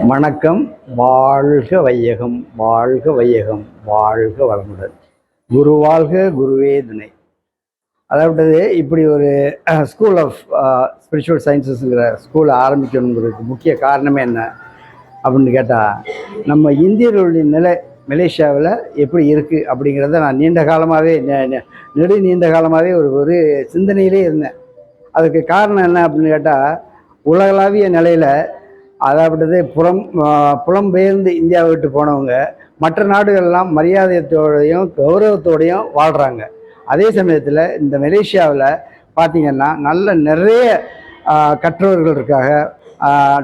வணக்கம். வாழ்க வையகம், வாழ்க வையகம், வாழ்க வளமுடன். குரு வாழ்க, குருவே துணை. அதாவது இப்படி ஒரு ஸ்கூல் ஆஃப் ஸ்பிரிச்சுவல் சயின்சஸ்ங்கிற ஸ்கூலை ஆரம்பிக்கணுங்கிறதுக்கு முக்கிய காரணமே என்ன அப்படின்னு கேட்டால், நம்ம இந்தியர்களுடைய நிலை மலேசியாவில் எப்படி இருக்குது அப்படிங்கிறத நான் நீண்ட காலமாகவே நீண்ட காலமாகவே ஒரு சிந்தனையிலே இருந்தேன். அதுக்கு காரணம் என்ன அப்படின்னு கேட்டால், உலகளாவிய நிலையில் அதாவது புலம்பெயர்ந்து இந்தியாவை விட்டு போனவங்க மற்ற நாடுகள்லாம் மரியாதையத்தோடையும் கௌரவத்தோடையும் வாழ்கிறாங்க. அதே சமயத்தில் இந்த மலேசியாவில் பார்த்திங்கன்னா நிறைய கற்றவர்கள் இருக்காங்க,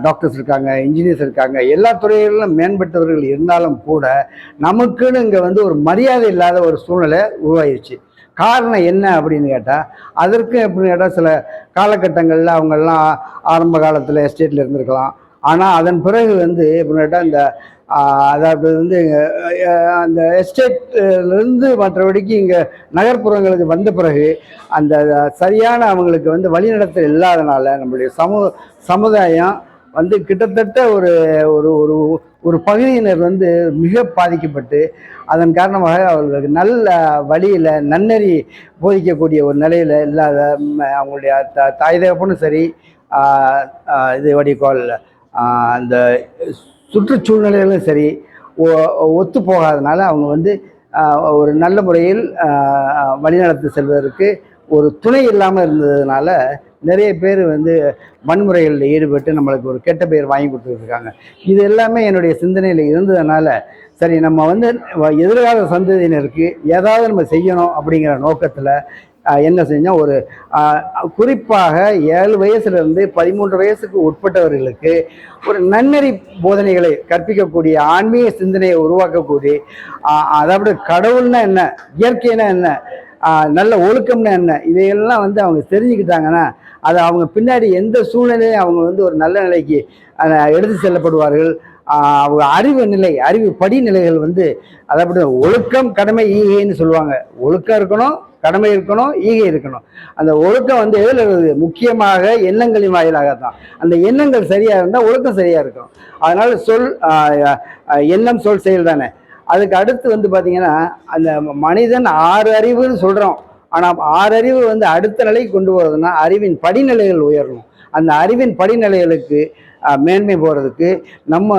டாக்டர்ஸ் இருக்காங்க, இன்ஜினியர்ஸ் இருக்காங்க. எல்லா துறைகளிலும் மேம்பட்டவர்கள் இருந்தாலும் கூட நமக்குன்னு இங்கே ஒரு மரியாதை இல்லாத ஒரு சூழ்நிலை உருவாயிருச்சு. காரணம் என்ன அப்படின்னு கேட்டால், அதற்கு எப்படின்னு கேட்டால் சில காலகட்டங்களில் அவங்கெல்லாம் ஆரம்ப காலத்தில் எஸ்டேட்டில் இருந்திருக்கலாம். ஆனால் அதன் பிறகு எப்படின்னு கேட்டால் அதாவது அந்த எஸ்டேட்லேருந்து மற்றபடிக்கு இங்கே நகர்ப்புறங்களுக்கு வந்த பிறகு அந்த சரியான அவங்களுக்கு வழிநடத்தல் இல்லாதனால நம்மளுடைய சமுதாயம் கிட்டத்தட்ட ஒரு ஒரு ஒரு ஒரு பகுதியினர் மிக பாதிக்கப்பட்டு, அதன் காரணமாக அவர்களுக்கு நல்ல வழியில் நன்னறி போதிக்கக்கூடிய ஒரு நிலையில் இல்லாத அவங்களுடைய தாய் தகப்பனும் சரி, இது வடிகால் அந்த சுற்றுச்சூழ்நிலைகளும் சரி ஒத்து போகாதனால அவங்க ஒரு நல்ல முறையில் வழிநடத்தி செல்வதற்கு ஒரு துணை இல்லாமல் இருந்ததுனால நிறைய பேர் வன்முறைகளில் ஈடுபட்டு நம்மளுக்கு ஒரு கெட்ட பெயர் வாங்கி கொடுத்துருக்காங்க. இது எல்லாமே என்னுடைய சிந்தனையில் இருந்ததுனால, சரி நம்ம எதிர்கால சந்ததியினருக்கு ஏதாவது நம்ம செய்யணும் அப்படிங்கிற நோக்கத்தில் என்ன செஞ்சோம், ஒரு குறிப்பாக 7 வயசுலேருந்து 13 வயசுக்கு உட்பட்டவர்களுக்கு ஒரு நன்னெறி போதனைகளை கற்பிக்கக்கூடிய ஆன்மீக சிந்தனையை உருவாக்கக்கூடிய, அதாவது கடவுள்னா என்ன, இயற்கைனா என்ன, நல்ல ஒழுக்கம்னா என்ன, இதையெல்லாம் அவங்க தெரிஞ்சுக்கிட்டாங்கன்னா அது அவங்க பின்னாடி எந்த சூழ்நிலையும் அவங்க ஒரு நல்ல நிலைக்கு எடுத்து செல்லப்படுவார்கள். அவங்க அறிவு படிநிலைகள் அதாவது ஒழுக்கம், கடமை, ஈகைன்னு சொல்லுவாங்க. ஒழுக்கம் இருக்கணும், கடமை இருக்கணும், ஈகை இருக்கணும். அந்த ஒழுக்கம் எதில் இருக்குது? முக்கியமாக எண்ணங்களின் வாயிலாகத்தான். அந்த எண்ணங்கள் சரியாக இருந்தால் ஒழுக்கம் சரியாக இருக்கும். அதனால் எண்ணம் சொல் செயல் தானே. அதுக்கு அடுத்து பார்த்திங்கன்னா, அந்த மனிதன் 6 அறிவுன்னு சொல்கிறோம். ஆனால் 6 அறிவு அடுத்த நிலைக்கு கொண்டு போகிறதுனா அறிவின் படிநிலைகள் உயரணும். அந்த அறிவின் படிநிலைகளுக்கு மேன்மை போகிறதுக்கு நம்ம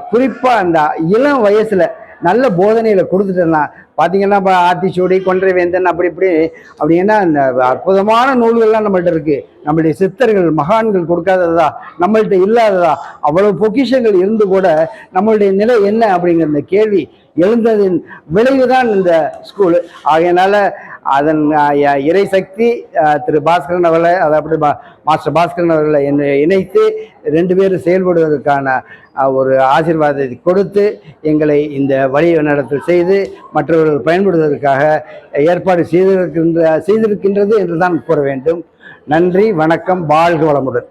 குறிப்பாக அந்த இளம் வயசில் நல்ல போதனையில் கொடுத்துட்டோம்னா பார்த்தீங்கன்னா, இப்போ ஆத்திச்சூடி, கொன்றை வேந்தன் அப்படின்னா அந்த அற்புதமான நூல்கள்லாம் நம்மள்ட்ட இருக்குது. நம்மளுடைய சித்தர்கள் மகான்கள் கொடுக்காததா, நம்மள்ட்ட இல்லாததா, அவ்வளவு பொக்கிஷங்கள் இருந்து கூட நம்மளுடைய நிலை என்ன அப்படிங்கிற இந்த கேள்வி எழுந்ததின் விளைவுதான் இந்த ஸ்கூலு. ஆகையினால அதன் இறை சக்தி திரு பாஸ்கரன் அவர்களை, அதாவது மாஸ்டர் பாஸ்கரன் அவர்களை இணைத்து 2 பேரும் செயல்படுவதற்கான ஒரு ஆசீர்வாதத்தை கொடுத்து எங்களை இந்த வழி நடத்தல் செய்து மற்றவர்கள் பயன்படுவதற்காக ஏற்பாடு செய்திருக்கின்றது என்று தான் கூற வேண்டும். நன்றி, வணக்கம், வாழ்க வளமுடன்.